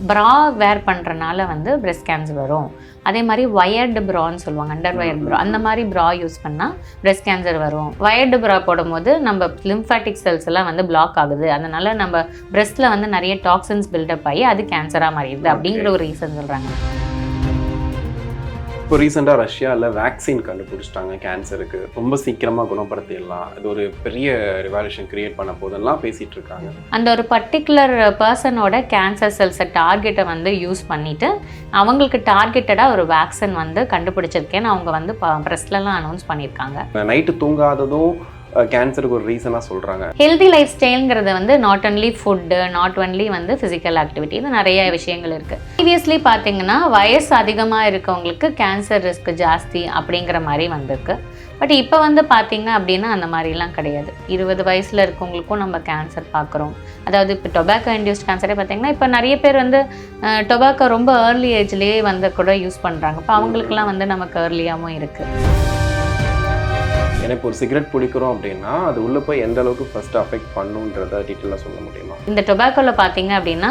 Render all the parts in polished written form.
ப்ரா வேர் பண்ணுறனால வந்து பிரெஸ்ட் கேன்சர் வரும். அதே மாதிரி வயர்டு ப்ரான்னு சொல்லுவாங்க, அண்டர் வயர்டு ப்ரா, அந்த மாதிரி ப்ரா யூஸ் பண்ணால் பிரெஸ்ட் கேன்சர் வரும். வயர்டு ப்ரா போடும்போது நம்ம லிம்ஃபாட்டிக் செல்ஸ் எல்லாம் வந்து பிளாக் ஆகுது, அதனால நம்ம பிரெஸ்ட்டில் வந்து நிறைய டாக்ஸின்ஸ் பில்டப் ஆகி அது கேன்சராக மாறிடுது அப்படிங்கிற ஒரு ரீசன் சொல்கிறாங்க. இப்போ ரீசெண்டாக ரஷ்யாவில் வேக்சின் கண்டுபிடிச்சிட்டாங்க கேன்சருக்கு, ரொம்ப சீக்கிரமாக குணப்படுத்திடலாம், அது ஒரு பெரிய ரிவால்யூஷன் கிரியேட் பண்ண போதெல்லாம் பேசிகிட்டு இருக்காங்க. அந்த ஒரு பர்டிகுலர் பர்சனோட கேன்சர் செல்ஸை டார்கெட்டை வந்து யூஸ் பண்ணிவிட்டு அவங்களுக்கு டார்கெட்டடாக ஒரு வேக்சின் வந்து கண்டுபிடிச்சிருக்கேன்னு அவங்க வந்து ப்ரெஸ்லலாம் அனௌன்ஸ் பண்ணியிருக்காங்க. நைட்டு தூங்காததும் கேன்சருக்கு ஒரு ரீசனாக சொல்கிறாங்க. ஹெல்தி லைஃப் ஸ்டைலுங்கிறது வந்து not only food, not only வந்து ஃபிசிக்கல் ஆக்டிவிட்டி, இது நிறைய விஷயங்கள் இருக்குது. ப்ரீவியஸ்லி பார்த்தீங்கன்னா வயசு அதிகமாக இருக்கவங்களுக்கு கேன்சர் ரிஸ்க் ஜாஸ்தி அப்படிங்கிற மாதிரி வந்திருக்கு. பட் இப்போ வந்து பார்த்தீங்க அப்படின்னா அந்த மாதிரிலாம் கிடையாது. 20 வயசில் இருக்கவங்களுக்கும் நம்ம கேன்சர் பார்க்குறோம். அதாவது இப்போ டொபாக்கோ இன்டியூஸ்ட் கேன்சரே பார்த்தீங்கன்னா இப்போ நிறைய பேர் வந்து டொபாக்கோ ரொம்ப ஏர்லி ஏஜ்லேயே வந்து கூட யூஸ் பண்ணுறாங்க. இப்போ அவங்களுக்குலாம் வந்து நமக்கு ஏர்லியாகவும் இருக்குது. ஏன்னா இப்போ ஒரு சிகரெட் பிடிக்கிறோம் அப்படின்னா அது உள்ளே போய் எந்த அளவுக்கு ஃபர்ஸ்ட் அஃபெக்ட் பண்ணுன்றதை டீட்டெயிலாக சொல்ல முடியுமா? இந்த டொபாக்கோவில் பார்த்தீங்க அப்படின்னா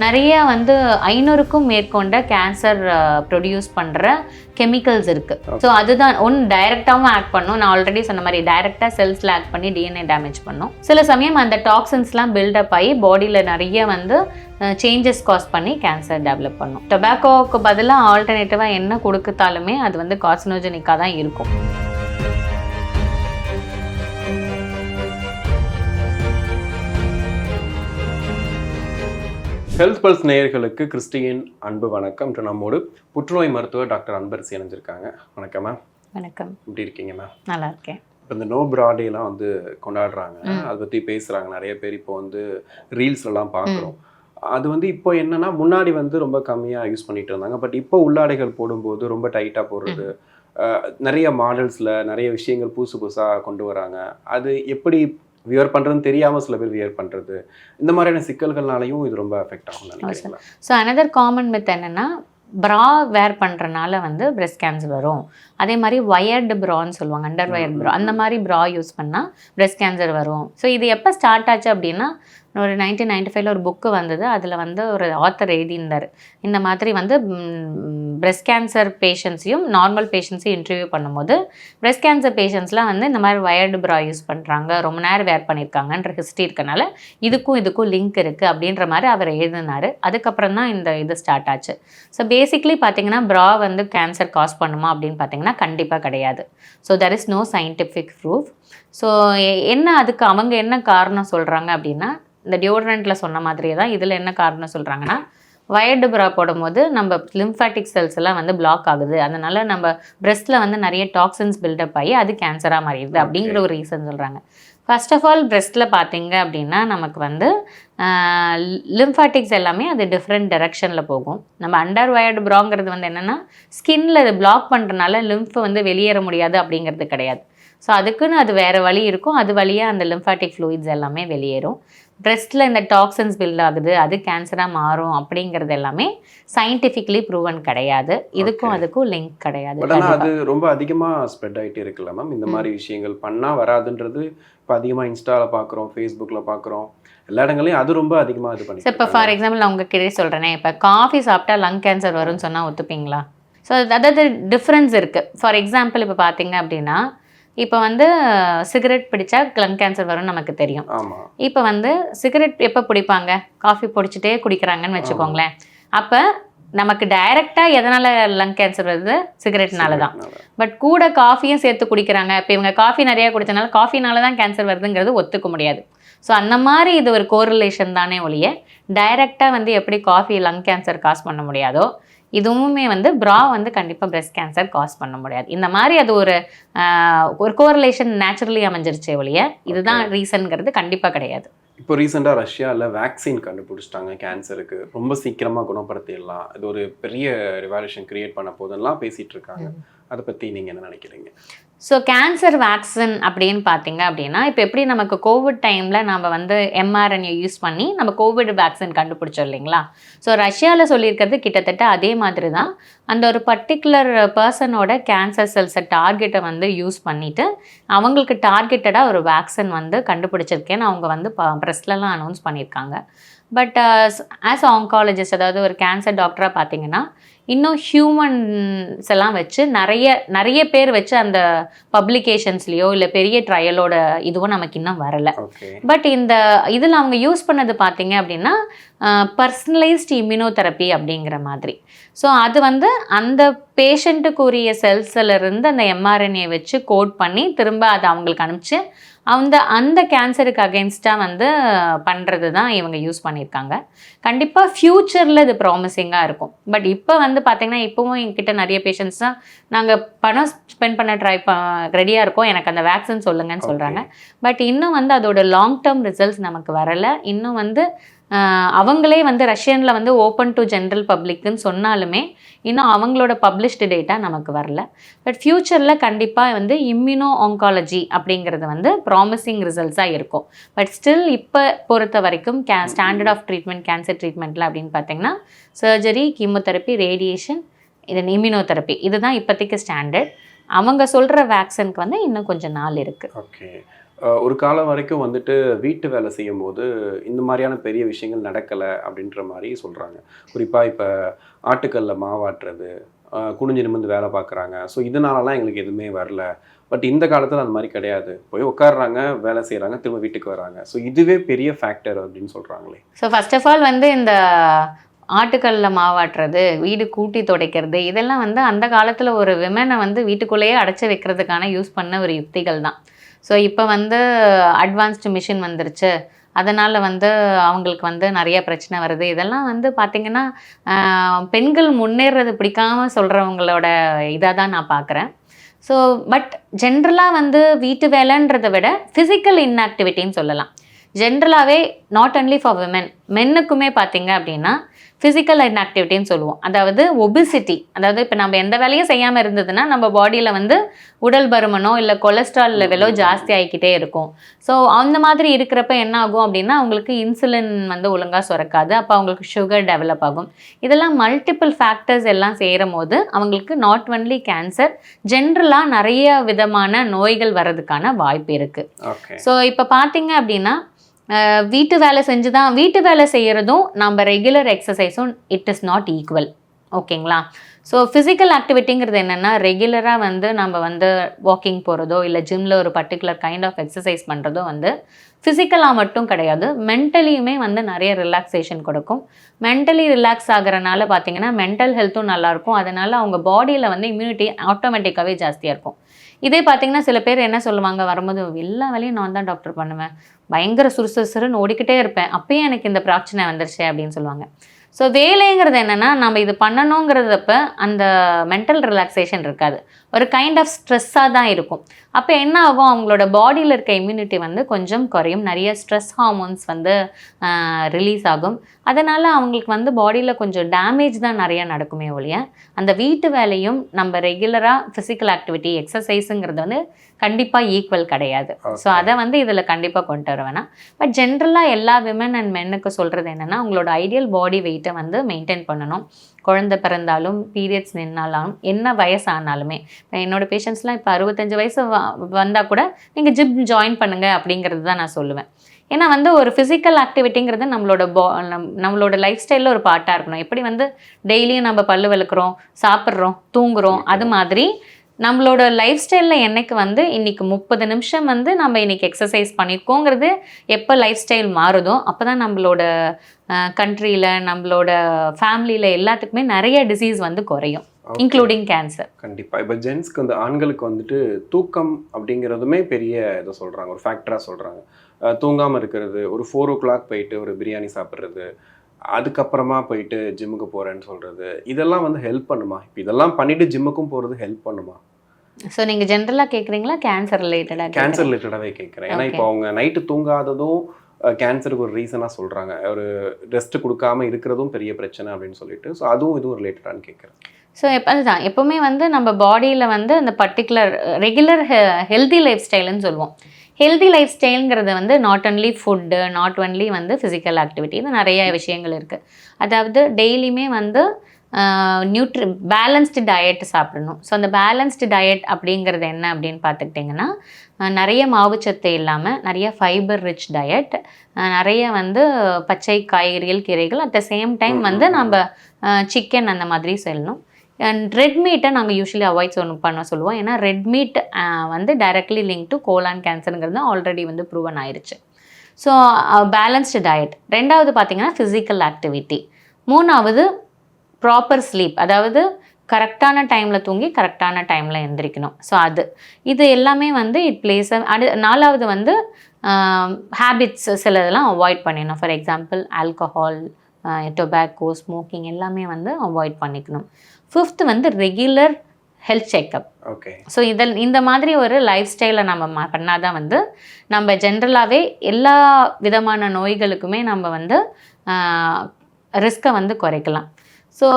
நிறைய வந்து 500க்கும் மேற்கொண்ட கேன்சர் ப்ரொடியூஸ் பண்ணுற கெமிக்கல்ஸ் இருக்குது. ஸோ அதுதான் ஒன்று டைரெக்டாகவும் ஆக்ட் பண்ணும். நான் ஆல்ரெடி சொன்ன மாதிரி டைரெக்டாக செல்ஸில் ஆக்ட் பண்ணி டிஎன்ஏ டேமேஜ் பண்ணும். சில சமயம் அந்த டாக்ஸின்ஸ்லாம் பில்டப் ஆகி பாடியில் நிறைய வந்து சேஞ்சஸ் காஸ் பண்ணி கேன்சர் டெவலப் பண்ணும். டொபாக்கோவுக்கு பதிலாக ஆல்டர்னேட்டிவாக என்ன கொடுத்தாலுமே அது வந்து கார்சினோஜெனிக்காக தான் இருக்கும். ஹெல்த் பல்ஸ் நேயர்களுக்கு கிறிஸ்டியின் அன்பு வணக்கம். இன்று நம்மோடு புற்றுநோய் மருத்துவர் டாக்டர் அன்பரசி இணைஞ்சிருக்காங்க. வணக்கம் மேம். வணக்கம். எப்படி இருக்கீங்க மேம்? நல்லா இருக்கேன். இப்போ இந்த நோ ப்ரா டேலாம் வந்து கொண்டாடுறாங்க, அதை பற்றி பேசுகிறாங்க நிறைய பேர். இப்போ வந்து ரீல்ஸ்லாம் பார்க்குறோம். அது வந்து இப்போ என்னன்னா முன்னாடி வந்து ரொம்ப கம்மியாக யூஸ் பண்ணிட்டு இருந்தாங்க. பட் இப்போ உள்ளாடைகள் போடும்போது ரொம்ப டைட்டாக போடுறது, நிறைய மாடல்ஸில் நிறைய விஷயங்கள் புதுசாக கொண்டு வராங்க. அது எப்படி வியர் பண்ணுறதுன்னு தெரியாமல் சில பேர் வியர் பண்ணுறது, இந்த மாதிரியான சிக்கல்கள்னாலையும் இது ரொம்ப அஃபெக்ட் ஆகும் நினைக்கிறேன். ஸோ அனதர் காமன் மித் என்னென்னா ப்ரா வேர் பண்ணுறனால வந்து பிரெஸ்ட் கேன்சர் வரும். அதே மாதிரி வயர்டு ப்ரான்னு சொல்லுவாங்க, அண்டர் வயர்டு ப்ரா, அந்த மாதிரி ப்ரா யூஸ் பண்ணால் பிரெஸ்ட் கேன்சர் வரும். ஸோ இது எப்போ ஸ்டார்ட் ஆச்சு அப்படின்னா ஒரு 1995 ஒரு புக்கு வந்தது. அதில் வந்து ஒரு ஆத்தர் எழுதியிருந்தார். இந்த மாதிரி வந்து பிரெஸ்ட் கேன்சர் பேஷண்ட்ஸையும் நார்மல் பேஷண்ட்ஸையும் இன்டர்வியூ பண்ணும்போது பிரெஸ்ட் கேன்சர் பேஷண்ட்ஸ்லாம் வந்து இந்த மாதிரி வயர்டு ப்ரா யூஸ் பண்ணுறாங்க, ரொம்ப நேரம் வேர் பண்ணியிருக்காங்கன்ற ஹிஸ்ட்ரி இருக்கனால இதுக்கும் லிங்க் இருக்குது அப்படின்ற மாதிரி அவர் எழுதினார். அதுக்கப்புறம் தான் இது ஸ்டார்ட் ஆச்சு. ஸோ பேசிக்லி பார்த்தீங்கன்னா ப்ரா வந்து கேன்சர் காஸ் பண்ணுமா அப்படின்னு பார்த்தீங்கன்னா கண்டிப்பாக கிடையாது. So there is no scientific proof. So அதுக்கு அவங்க என்ன காரணம் சொல்கிறாங்க அப்படின்னா இந்த டியோட்ரண்ட்டில் சொன்ன மாதிரியே தான் இதில் என்ன காரணம் சொல்கிறாங்கன்னா வயர்டு ப்ரா போடும்போது நம்ம லிம்ஃபாட்டிக் செல்ஸ் எல்லாம் வந்து பிளாக் ஆகுது, அதனால நம்ம பிரெஸ்ட்டில் வந்து நிறைய டாக்ஸின்ஸ் பில்டப் ஆகி அது கேன்சராக மாறிடுது அப்படிங்கிற ஒரு ரீசன் சொல்கிறாங்க. ஃபர்ஸ்ட் ஆஃப் ஆல் பிரெஸ்ட்டில் பார்த்தீங்க அப்படின்னா நமக்கு வந்து லிம்ஃபாட்டிக்ஸ் எல்லாமே அது டிஃப்ரெண்ட் டைரக்ஷனில் போகும். நம்ம அண்டர் வயர்டு ப்ராங்கிறது வந்து என்னென்னா ஸ்கின்னில் அது பிளாக் பண்ணுறதுனால லிம்ஃப் வந்து வெளியேற முடியாது அப்படிங்கிறது கிடையாது. ஸோ அதுக்குன்னு அது வேறு வழி இருக்கும், அது வழியாக அந்த லிம்ஃபாட்டிக் ஃப்ளூயிட்ஸ் எல்லாமே வெளியேறும். பிரெஸ்ட்டில் இந்த டாக்ஸின்ஸ் பில்ட் ஆகுது, அது கேன்சராக மாறும் அப்படிங்கிறது எல்லாமே சயின்டிஃபிக்லி ப்ரூவன் கிடையாது. அதுக்கும் லிங்க் கிடையாது. அது ரொம்ப அதிகமாக ஸ்ப்ரெட் ஆகிட்டே இருக்குல்ல மேம், இந்த மாதிரி விஷயங்கள் பண்ணால் வராதுன்றது இப்போ அதிகமாக இன்ஸ்டாவில் பார்க்குறோம், ஃபேஸ்புக்கில் பார்க்குறோம், எல்லா இடங்களையும் அது ரொம்ப அதிகமாக இது பண்ணி. இப்போ ஃபார் எக்ஸாம்பிள் நான் உங்ககிட்டே சொல்கிறேனே, இப்போ காஃபி சாப்பிட்டா லங் கேன்சர் வரும்னு சொன்னால் ஒத்துப்பீங்களா? ஸோ அதாவது டிஃப்ரென்ஸ் இருக்குது. ஃபார் எக்ஸாம்பிள் இப்போ பார்த்தீங்க அப்படின்னா இப்போ வந்து சிகரெட் பிடிச்சா லங் கேன்சர் வரும்னு நமக்கு தெரியும். இப்போ வந்து சிகரெட் எப்போ பிடிப்பாங்க? காஃபி பிடிச்சிட்டே குடிக்கிறாங்கன்னு வச்சுக்கோங்களேன். அப்போ நமக்கு டைரெக்டாக எதனால் லங் கேன்சர் வருது? சிகரெட்னால தான். பட் கூட காஃபியும் சேர்த்து குடிக்கிறாங்க. இப்போ இவங்க காஃபி நிறையா குடித்தனால காஃபினால தான் கேன்சர் வருதுங்கிறது ஒத்துக்க முடியாது. ஸோ அந்த மாதிரி இது ஒரு கோரிலேஷன் தானே ஒழிய டைரெக்டாக வந்து எப்படி காஃபி லங் கேன்சர் காஸ் பண்ண முடியாதோ இதுவுமே வந்து ப்ரா வந்து கண்டிப்பாக பிரெஸ்ட் கேன்சர் காஸ் பண்ண முடியாது. இந்த மாதிரி அது ஒரு கோரிலேஷன் நேச்சுரலி அமைஞ்சிருச்சே ஒழிய இதுதான் ரீசன்ங்கிறது கண்டிப்பாக கிடையாது. இப்போ ரீசெண்டாக ரஷ்யாவில் வேக்சின் கண்டுபிடிச்சிட்டாங்க கேன்சருக்கு, ரொம்ப சீக்கிரமாக குணப்படுத்திடலாம், இது ஒரு பெரிய ரிவால்யூஷன் கிரியேட் பண்ண போதெல்லாம் பேசிகிட்டு இருக்காங்க. அதை பற்றி நீங்கள் என்ன நினைக்கிறீங்க? ஸோ கேன்சர் வேக்சின் அப்படின்னு பார்த்தீங்க அப்படின்னா இப்போ எப்படி நமக்கு கோவிட் டைமில் நம்ம வந்து mRNA யூஸ் பண்ணி நம்ம கோவிட் வேக்சின் கண்டுபிடிச்சோம் இல்லைங்களா? ஸோ ரஷ்யாவில் சொல்லியிருக்கிறது கிட்டத்தட்ட அதே மாதிரி தான். அந்த ஒரு பர்டிகுலர் பர்சனோட கேன்சர் செல்ஸை டார்கெட்டை வந்து யூஸ் பண்ணிவிட்டு அவங்களுக்கு டார்கெட்டடாக ஒரு வேக்சின் வந்து கண்டுபிடிச்சிருக்கேன்னு அவங்க வந்து ப்ரெஸ்லலாம் அனௌன்ஸ் பண்ணியிருக்காங்க. பட் ஆஸ் ஆங்காலஜிஸ்ட், அதாவது ஒரு கேன்சர் டாக்டராக பார்த்தீங்கன்னா இன்னும் ஹியூமன்ஸ் எல்லாம் வச்சு நிறைய பேர் வச்சு அந்த பப்ளிகேஷன்ஸ்லேயோ இல்லை பெரிய ட்ரையலோட இதுவும் நமக்கு இன்னும் வரலை. பட் இந்த இதில் அவங்க யூஸ் பண்ணது பார்த்தீங்க அப்படின்னா பர்சனலைஸ்ட் இம்யூனோதெரப்பி அப்படிங்கிற மாதிரி. ஸோ அது வந்து அந்த பேஷண்ட்டுக்குரிய செல்ஸ்லேருந்து அந்த எம்ஆர்என்ஏ வச்சு கோட் பண்ணி திரும்ப அதை அவங்களுக்கு அனுப்பிச்சு அந்த கேன்சருக்கு அகெயின்ஸ்டாக வந்து பண்ணுறது தான் இவங்க யூஸ் பண்ணியிருக்காங்க. கண்டிப்பாக ஃப்யூச்சரில் இது ப்ராமிசிங்காக இருக்கும். பட் இப்போ வந்து பார்த்திங்கன்னா இப்போவும் என்கிட்ட நிறைய பேஷண்ட்ஸ் தான் நாங்கள் பணம் ஸ்பெண்ட் பண்ண ரெடியாக இருக்கோம், எனக்கு அந்த வேக்சின் சொல்லுங்கன்னு சொல்கிறாங்க. பட் இன்னும் வந்து அதோட லாங் டேர்ம் ரிசல்ட்ஸ் நமக்கு வரலை. இன்னும் வந்து அவங்களே வந்து ரஷ்யனில் வந்து ஓப்பன் டு ஜென்ரல் பப்ளிக்குன்னு சொன்னாலுமே இன்னும் அவங்களோட பப்ளிஷ்டு டேட்டா நமக்கு வரல. பட் ஃப்யூச்சரில் கண்டிப்பாக வந்து இம்யூனோ ஆங்காலஜி அப்படிங்கிறது வந்து ப்ராமிசிங் ரிசல்ட்ஸாக இருக்கும். பட் ஸ்டில் இப்போ பொறுத்த வரைக்கும் ஸ்டாண்டர்ட் ஆஃப் ட்ரீட்மெண்ட் கேன்சர் ட்ரீட்மெண்ட்டில் அப்படின்னு பார்த்தீங்கன்னா சர்ஜரி, கீமோதெரப்பி, ரேடியேஷன், இது இம்யூனோதெரப்பி, இதுதான் இப்போதைக்கு ஸ்டாண்டர்ட். அவங்க சொல்கிற வேக்சினுக்கு வந்து இன்னும் கொஞ்சம் நாள் இருக்குது. ஓகே. ஒரு காலம் வரைக்கும் வந்துட்டு வீட்டு வேலை செய்யும் போது இந்த மாதிரியான பெரிய விஷயங்கள் நடக்கலை அப்படின்ற மாதிரி சொல்கிறாங்க. குறிப்பாக இப்போ ஆட்டுக்கல்ல மாவாட்டுறது, குனிஞ்சு நிமிர்ந்து வேலை பார்க்குறாங்க. ஸோ இதனாலலாம் எங்களுக்கு எதுவுமே வரல. பட் இந்த காலத்தில் அந்த மாதிரி கிடையாது. போய் உட்காடுறாங்க, வேலை செய்கிறாங்க, திரும்ப வீட்டுக்கு வராங்க. ஸோ இதுவே பெரிய ஃபேக்டர் அப்படின்னு சொல்கிறாங்களே. ஸோ ஃபர்ஸ்ட் ஆஃப் ஆல் வந்து இந்த ஆட்டுக்கல்ல மாவாட்டுறது, வீடு கூட்டி துடைக்கிறது, இதெல்லாம் வந்து அந்த காலத்தில் ஒரு விமனை வந்து வீட்டுக்குள்ளேயே அடைச்சி வைக்கிறதுக்கான யூஸ் பண்ண ஒரு யுக்திகள் தான். ஸோ இப்போ வந்து அட்வான்ஸ்டு மிஷின் வந்துருச்சு, அதனால் வந்து அவங்களுக்கு வந்து நிறைய பிரச்சனை வருது. இதெல்லாம் வந்து பார்த்திங்கன்னா பெண்கள் முன்னேறது பிடிக்காமல் சொல்கிறவங்களோட இதாக தான் நான் பார்க்குறேன். ஸோ பட் ஜென்ரலாக வந்து வீட்டு வேலைன்றதை விட ஃபிசிக்கல் இன்ஆக்டிவிட்டின்னு சொல்லலாம். ஜென்ரலாகவே நாட் ஒன்லி ஃபார் விமென், மென்னுக்குமே பார்த்தீங்க அப்படின்னா ஃபிசிக்கல் இன்ஆக்டிவிட்டின்னு சொல்லுவோம். அதாவது ஒபிசிட்டி, அதாவது இப்போ நம்ம எந்த வேலையும் செய்யாமல் இருந்ததுன்னா நம்ம பாடியில் வந்து உடல் பருமனோ இல்லை கொலஸ்ட்ரால் லெவலோ ஜாஸ்தி ஆகிக்கிட்டே இருக்கும். ஸோ அந்த மாதிரி இருக்கிறப்ப என்ன ஆகும் அப்படின்னா அவங்களுக்கு இன்சுலின் வந்து ஒழுங்காக சுரக்காது, அப்போ அவங்களுக்கு சுகர் டெவலப் ஆகும். இதெல்லாம் மல்டிபிள் ஃபேக்டர்ஸ் எல்லாம் சேரும் போது அவங்களுக்கு நாட் ஒன்லி கேன்சர், ஜென்ரலாக நிறைய விதமான நோய்கள் வர்றதுக்கான வாய்ப்பு இருக்குது. ஸோ இப்போ பார்த்தீங்க அப்படின்னா வீட்டு வேலை வீட்டு வேலை செய்கிறதும் நம்ம ரெகுலர் எக்ஸசைஸும் இட் இஸ் நாட் ஈக்குவல். ஓகேங்களா? ஸோ ஃபிசிக்கல் ஆக்டிவிட்டிங்கிறது என்னென்னா ரெகுலராக வந்து நம்ம வந்து வாக்கிங் போகிறதோ இல்லை ஜிம்மில் ஒரு பர்டிகுலர் கைண்ட் ஆஃப் எக்ஸசைஸ் பண்ணுறதோ வந்து ஃபிசிக்கலாக மட்டும் கிடையாது, மென்டலியுமே வந்து நிறைய ரிலாக்ஸேஷன் கொடுக்கும். மென்டலி ரிலாக்ஸ் ஆகிறனால பார்த்திங்கன்னா மென்டல் ஹெல்த்தும் நல்லாயிருக்கும். அதனால் அவங்க பாடியில் வந்து இம்யூனிட்டி ஆட்டோமேட்டிக்காகவே ஜாஸ்தியாக இருக்கும். இதே பார்த்திங்கன்னா சில பேர் என்ன சொல்லுவாங்க, வரும்போது எல்லா வேலையும் நான் தான் டாக்டர் பண்ணுவேன், பயங்கர சுறுசுறுன்னு ஓடிக்கிட்டே இருப்பேன், அப்பயே எனக்கு இந்த பிரச்சனை வந்துருச்சு அப்படின்னு சொல்லுவாங்க. ஸோ வேலைங்கிறது என்னென்னா நம்ம இது பண்ணணுங்கிறதப்ப அந்த மென்டல் ரிலாக்ஸேஷன் இருக்காது, ஒரு கைண்ட் ஆஃப் ஸ்ட்ரெஸ்ஸாக தான் இருக்கும். அப்போ என்ன ஆகும், அவங்களோட பாடியில் இருக்க இம்யூனிட்டி வந்து கொஞ்சம் குறையும், நிறைய ஸ்ட்ரெஸ் ஹார்மோன்ஸ் வந்து ரிலீஸ் ஆகும். அதனால் அவங்களுக்கு வந்து பாடியில் கொஞ்சம் டேமேஜ் தான் நிறையா நடக்குமே ஒழிய அந்த வீட்டு வேலையும் நம்ம ரெகுலராக ஃபிசிக்கல் ஆக்டிவிட்டி எக்ஸசைஸுங்கிறது வந்து கண்டிப்பாக ஈக்குவல் கிடையாது. ஸோ அதை வந்து இதில் கண்டிப்பாக கொண்டு வர வேணாம். பட் ஜென்ரலாக எல்லா விமன் அண்ட் மென்னுக்கு சொல்கிறது என்னென்னா உங்களோட ஐடியல் பாடி வெயிட்டை வந்து மெயின்டைன் பண்ணணும். குழந்தை பிறந்தாலும் பீரியட்ஸ் நின்னாலும் என்ன வயசானாலுமே, இப்போ என்னோடய பேஷண்ட்ஸ்லாம் இப்போ 65 வயசு வந்தால் கூட நீங்கள் ஜிம் ஜாயின் பண்ணுங்கள் அப்படிங்கிறது தான் நான் சொல்லுவேன். ஏன்னா வந்து ஒரு ஃபிசிக்கல் ஆக்டிவிட்டிங்கிறது நம்மளோட லைஃப் ஸ்டைலில் ஒரு பார்ட்டாக இருக்கணும். எப்படி வந்து டெய்லியும் நம்ம பல்லு விளக்குறோம், சாப்பிட்றோம், தூங்குறோம், அது மாதிரி நம்மளோட லைஃப் ஸ்டைலில் என்னைக்கு வந்து இன்றைக்கி 30 நிமிஷம் வந்து நம்ம இன்றைக்கி எக்ஸசைஸ் பண்ணியிருக்கோங்கிறது எப்போ லைஃப் ஸ்டைல் மாறுதோ அப்போ தான் நம்மளோட கண்ட்ரியில் நம்மளோட ஃபேமிலியில் எல்லாத்துக்குமே நிறைய டிசீஸ் வந்து குறையும், இன்க்ளூடிங் கேன்சர். கண்டிப்பாக. இப்போ ஜென்ஸ்க்கு வந்து ஆண்களுக்கு வந்துட்டு தூக்கம் அப்படிங்கிறதுமே பெரிய இதை சொல்கிறாங்க, ஒரு ஃபேக்டராக சொல்கிறாங்க. தூங்காமல் இருக்கிறது, ஒரு 4 o'clock போயிட்டு ஒரு பிரியாணி சாப்பிட்றது, அதுக்கப்புறமா போயிட்டு ஜிம்முக்கு போகிறேன்னு சொல்கிறது, இதெல்லாம் வந்து ஹெல்ப் பண்ணுமா? இப்போ இதெல்லாம் பண்ணிவிட்டு ஜிம்முக்கும் போகிறது ஹெல்ப் பண்ணுமா? ஸோ நீங்கள் ஜென்ரலாக கேட்குறீங்களா கேன்சர் ரிலேட்டடாக? கேன்சர் ரிலேட்டடாகவே கேட்குறேன். ஏன்னா இப்போ அவங்க நைட்டு தூங்காததும் கேன்சருக்கு ஒரு ரீசனாக சொல்கிறாங்க, ஒரு ரெஸ்ட் கொடுக்காமல் இருக்கிறதும் பெரிய பிரச்சனை அப்படின்னு சொல்லிட்டு. ஸோ அதுவும் இதுவும் ரிலேட்டடானு கேட்குறேன். ஸோ அதுதான் எப்போவுமே வந்து நம்ம பாடியில் வந்து அந்த பர்டிகுலர் ரெகுலர் ஹெல்தி லைஃப் ஸ்டைலுன்னு சொல்லுவோம். ஹெல்தி லைஃப் ஸ்டைலுங்கிறது வந்து not only food, not only வந்து ஃபிசிக்கல் ஆக்டிவிட்டி, இது நிறைய விஷயங்கள் இருக்குது. அதாவது டெய்லியுமே வந்து பேலன்ஸ்டு டயட் சாப்பிடணும். ஸோ அந்த பேலன்ஸ்டு டயட் அப்படிங்கிறது என்ன அப்படின்னு பார்த்துக்கிட்டிங்கன்னா, நிறைய மாவுச்சத்து இல்லாமல் நிறைய ஃபைபர் ரிச் டயட், நிறைய வந்து பச்சை காய்கறிகள், கீரைகள், அட் த சேம் டைம் வந்து நம்ம சிக்கன் அந்த மாதிரி சொல்லணும். அண்ட் ரெட் மீட்டை நாங்கள் யூஸ்வலி அவாய்ட் பண்ண சொல்லுவோம். ஏன்னா ரெட் மீட் வந்து டைரக்ட்லி லிங்க் டு கோலான் கேன்சருங்கிறது ஆல்ரெடி வந்து ப்ரூவன் ஆயிடுச்சு. So balanced diet. ரெண்டாவது பார்த்திங்கன்னா ஃபிசிக்கல் ஆக்டிவிட்டி. மூணாவது ப்ராப்பர் ஸ்லீப், அதாவது கரெக்டான டைமில் தூங்கி கரெக்டான டைமில் எந்திரிக்கணும். ஸோ இது எல்லாமே வந்து இட் பிளேஸ். நாலாவது வந்து ஹேபிட்ஸ் சிலதெல்லாம் அவாய்ட் பண்ணிடணும். For example alcohol, tobacco, smoking எல்லாமே வந்து அவாய்ட் பண்ணிக்கணும். ஃபிஃப்த் வந்து regular health checkup. Okay. So இந்த மாதிரி ஒரு லைஃப் ஸ்டைலை நம்ம பண்ணாதான் வந்து நம்ம ஜென்ரலாகவே எல்லா விதமான நோய்களுக்குமே நம்ம வந்து ரிஸ்க்கை வந்து குறைக்கலாம். ஸோ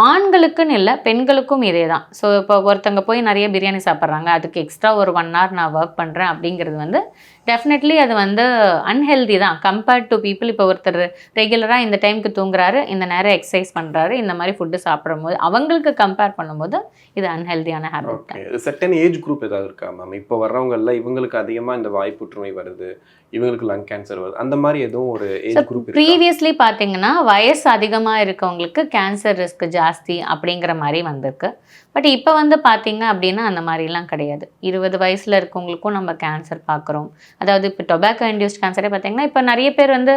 ஆண்களுக்குன்னு இல்லை, பெண்களுக்கும் இதே தான். ஸோ இப்போ ஒருத்தங்க போய் நிறைய பிரியாணி சாப்பிட்றாங்க, அதுக்கு எக்ஸ்ட்ரா ஒரு 1 hour நான் ஒர்க் பண்ணுறேன் அப்படிங்கிறது வந்து டெஃபினெட்லி அது வந்து அன்ஹெல்தி தான் கம்பேர்ட் டு பீப்புள். இப்போ ஒருத்தர் ரெகுலராக இந்த டைமுக்கு தூங்குறாரு, இந்த நேரம் எக்ஸசைஸ் பண்ணுறாரு, இந்த மாதிரி ஃபுட்டு சாப்பிடும்போது அவங்களுக்கு கம்பேர் பண்ணும்போது இது அன்ஹெல்தியான ஹேபிட் தான். செர்டன் ஏஜ் குரூப் ஏதாவது இருக்கா மேம்? இப்போ வர்றவங்களில் இவங்களுக்கு அதிகமாக இந்த வாய் புற்றுநோய் வருது, இவங்களுக்கு லங் கேன்சர் வருது, அந்த மாதிரி எதுவும் ஒரு ஏஜ் குரூப்? ப்ரீவியஸ்லி பார்த்தீங்கன்னா வயசு அதிகமாக இருக்கவங்களுக்கு கேன்சர் ரிஸ்க் ஜாஸ்தி அப்படிங்கிற மாதிரி வந்திருக்கு. பட் இப்போ வந்து பார்த்தீங்க அப்படின்னா அந்த மாதிரிலாம் கிடையாது. 20 வயசில் இருக்கவங்களுக்கும் நம்ம கேன்சர் பார்க்குறோம். அதாவது இப்போ டொபாக்கோ இன்டியூஸ்ட் கேன்சரே பார்த்தீங்கன்னா இப்போ நிறைய பேர் வந்து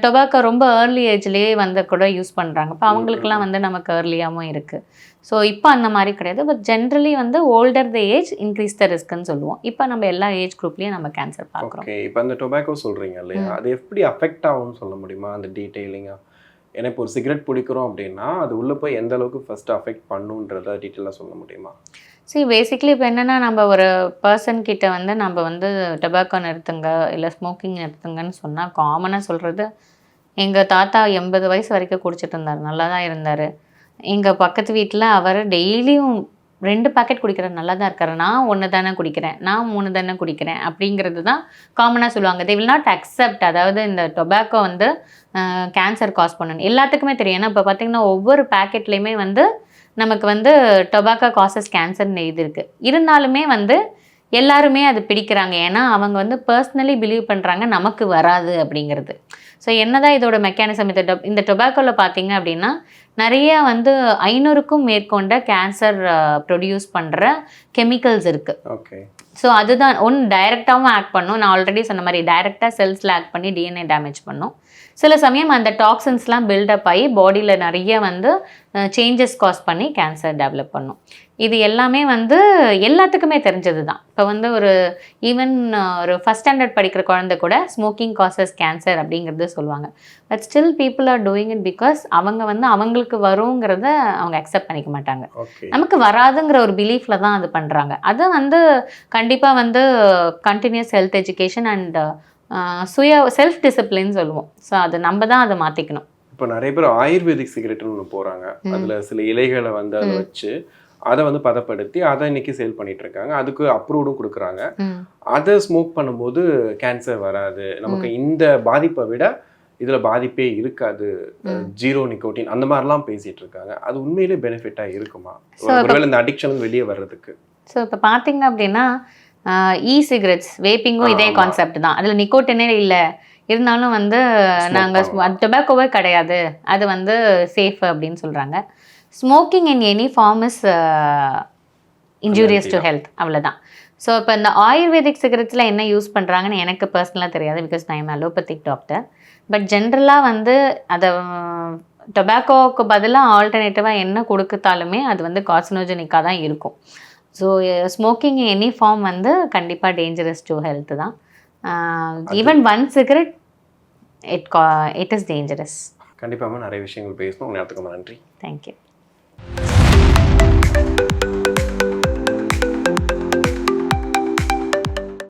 டொபாக்கோ ரொம்ப ஏர்லி ஏஜ்லேயே வந்து கூட யூஸ் பண்ணுறாங்க. இப்போ அவங்களுக்குலாம் வந்து நமக்கு ஏர்லியாகவும் இருக்குது. ஸோ இப்போ அந்த மாதிரி கிடையாது. பட் ஜென்ரலி வந்து older the age increase the ரிஸ்க்னு சொல்லுவோம். இப்போ நம்ம எல்லா ஏஜ் குரூப்லேயும் நம்ம கேன்சர் பார்க்குறோம். ஓகே. இப்போ அந்த டொபாக்கோ சொல்கிறீங்க இல்லையா, அது எப்படி அஃபெக்ட் ஆகும்னு சொல்ல முடியுமா அந்த டீட்டெயிலிங்காக? ஏன்னா இப்போ ஒரு சிகரெட் பிடிக்கிறோம் அப்படின்னா அது உள்ளே போய் எந்த அளவுக்கு ஃபஸ்ட்டு அஃபெக்ட் பண்ணுன்றதை டீட்டெயிலாக சொல்ல முடியுமா? பேசிக்லி இப்போ என்னென்னா நம்ம ஒரு பர்சன் கிட்ட வந்து நம்ம வந்து டொபாக்கோ நிறுத்துங்க இல்லை ஸ்மோக்கிங் நிறுத்துங்கன்னு சொன்னால் காமனாக சொல்கிறது, எங்கள் தாத்தா 80 வயசு வரைக்கும் குடிச்சிட்டு இருந்தார், நல்லா தான் இருந்தார். எங்கள் பக்கத்து வீட்டில் அவர் டெய்லியும் 2 பாக்கெட் குடிக்கிறேன், நல்லா தான் இருக்காரு, நான் 1 தானே குடிக்கிறேன், நான் 3 தானே குடிக்கிறேன் அப்படிங்கிறது தான் காமனாக சொல்லுவாங்க. They will not accept. அதாவது இந்த டொபாக்கோ வந்து கேன்சர் காஸ் பண்ணணும் எல்லாத்துக்குமே தெரியும். ஏன்னா இப்போ பார்த்திங்கன்னா ஒவ்வொரு பேக்கெட்லேயுமே வந்து நமக்கு வந்து டொபாக்கோ காசஸ் கேன்சர்னு எழுதியிருக்கு. இருந்தாலுமே வந்து எல்லாருமே அது பிடிக்கிறாங்க. ஏன்னா அவங்க வந்து பர்சனலி பிலீவ் பண்ணுறாங்க நமக்கு வராது அப்படிங்கிறது. ஸோ என்னதான் இதோட மெக்கானிசம், இந்த டொபாக்கோவில் பார்த்தீங்க அப்படின்னா நிறைய வந்து 500க்கும் மேற்கொண்ட கேன்சர் ப்ரொடியூஸ் பண்ணுற கெமிக்கல்ஸ் இருக்குது. ஓகே. ஸோ அதுதான் டைரெக்டாகவும் ஆக்ட் பண்ணும். நான் ஆல்ரெடி சொன்ன மாதிரி டைரெக்டாக செல்ஸில் ஆக்ட் பண்ணி டிஎன்ஏ டேமேஜ் பண்ணும். சில சமயம் அந்த டாக்ஸின்ஸ்லாம் பில்டப் ஆகி பாடியில் நிறைய வந்து சேஞ்சஸ் காஸ் பண்ணி கேன்சர் டெவலப் பண்ணும். இது எல்லாமே வந்து எல்லாத்துக்குமே தெரிஞ்சது தான். இப்போ வந்து ஈவன் ஒரு ஃபஸ்ட் ஸ்டாண்டர்ட் படிக்கிற குழந்தை கூட ஸ்மோக்கிங் காசஸ் கேன்சர் அப்படிங்கிறது சொல்லுவாங்க. But still people are doing it because அவங்க வந்து அவங்களுக்கு வருங்கிறத அவங்க அக்செப்ட் பண்ணிக்க மாட்டாங்க. நமக்கு வராதுங்கிற ஒரு பிலீஃபில் தான் அது பண்ணுறாங்க. அது வந்து கண்டிப்பாக வந்து continuous health education and self discipline சொல்லுவோம். ஸோ அது நம்ம தான் அதை மாற்றிக்கணும். இப்போ நிறைய பேர் ஆயுர்வேதிக் சிகரெட்னு ஒன்று போகிறாங்க. அதில் சில இலைகளை வந்து அதை வச்சு அதை வந்து பதப்படுத்தி அதை இன்னைக்கு சேல் பண்ணிட்டு இருக்காங்க. அதுக்கு அப்ரூவ்டும் கொடுக்குறாங்க. அதை ஸ்மோக் பண்ணும்போது கேன்சர் வராது, நமக்கு இந்த பாதிப்பை விட இதில் பாதிப்பே இருக்காது, 0 நிக்கோட்டின் அந்த மாதிரிலாம் பேசிகிட்டு இருக்காங்க. அது உண்மையிலே பெனிஃபிட்டாக இருக்குமா ஒருவேளை இந்த அடிக்ஷன் வெளியே வர்றதுக்கு? ஸோ இப்போ பார்த்தீங்க அப்படின்னா சிகரெட்ஸ், வேப்பிங்கும் இதே கான்செப்ட் தான். அதில் நிக்கோட்டினே இல்லை, இருந்தாலும் வந்து நாங்கள் டொபாக்கோவே கிடையாது, அது வந்து சேஃப் அப்படின்னு சொல்கிறாங்க. Smoking in any form is injurious to health, அவ்வளோதான். ஸோ இப்போ இந்த ஆயுர்வேதிக் சிகரெட்ஸில் என்ன யூஸ் பண்ணுறாங்கன்னு எனக்கு பர்சனலாக தெரியாது, பிகாஸ் நான் அலோபதிக் டாக்டர். பட் ஜென்ரலாக வந்து அதை டொபாக்கோவுக்கு பதிலாக ஆல்டர்னேட்டிவாக என்ன கொடுத்தாலுமே அது வந்து கார்சினோஜெனிக்காக தான் இருக்கும். ஸோ ஸ்மோக்கிங் எனி ஃபார்ம் வந்து கண்டிப்பாக டேஞ்சரஸ் டு ஹெல்த் தான். Even 1 cigarette it is dangerous. கண்டிப்பாக நிறைய விஷயங்கள் பேசணும். நேரத்துக்கு நன்றி. தேங்க்யூ.